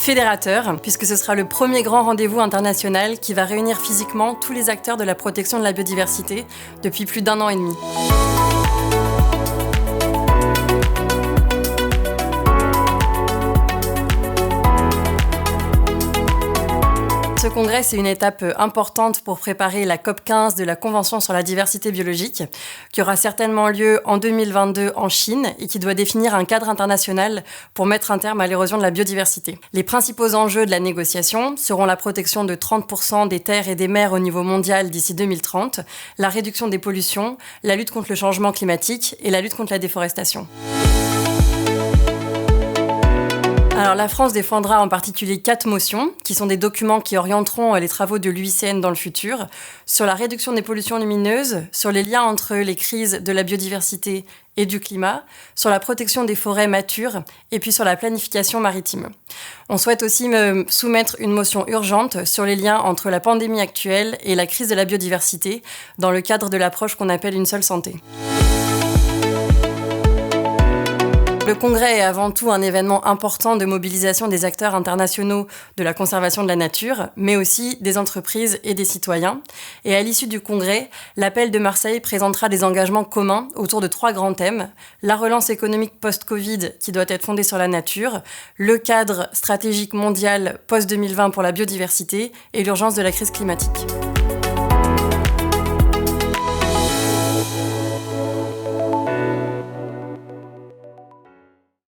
fédérateur, puisque ce sera le premier grand rendez-vous international qui va réunir physiquement tous les acteurs de la protection de la biodiversité depuis plus d'1 an et demi. Ce congrès, c'est une étape importante pour préparer la COP15 de la Convention sur la diversité biologique, qui aura certainement lieu en 2022 en Chine et qui doit définir un cadre international pour mettre un terme à l'érosion de la biodiversité. Les principaux enjeux de la négociation seront la protection de 30% des terres et des mers au niveau mondial d'ici 2030, la réduction des pollutions, la lutte contre le changement climatique et la lutte contre la déforestation. Alors, la France défendra en particulier 4 motions, qui sont des documents qui orienteront les travaux de l'UICN dans le futur, sur la réduction des pollutions lumineuses, sur les liens entre les crises de la biodiversité et du climat, sur la protection des forêts matures et puis sur la planification maritime. On souhaite aussi soumettre une motion urgente sur les liens entre la pandémie actuelle et la crise de la biodiversité, dans le cadre de l'approche qu'on appelle une seule santé. Le congrès est avant tout un événement important de mobilisation des acteurs internationaux de la conservation de la nature, mais aussi des entreprises et des citoyens. Et à l'issue du congrès, l'appel de Marseille présentera des engagements communs autour de 3 grands thèmes. La relance économique post-Covid qui doit être fondée sur la nature, le cadre stratégique mondial post-2020 pour la biodiversité et l'urgence de la crise climatique.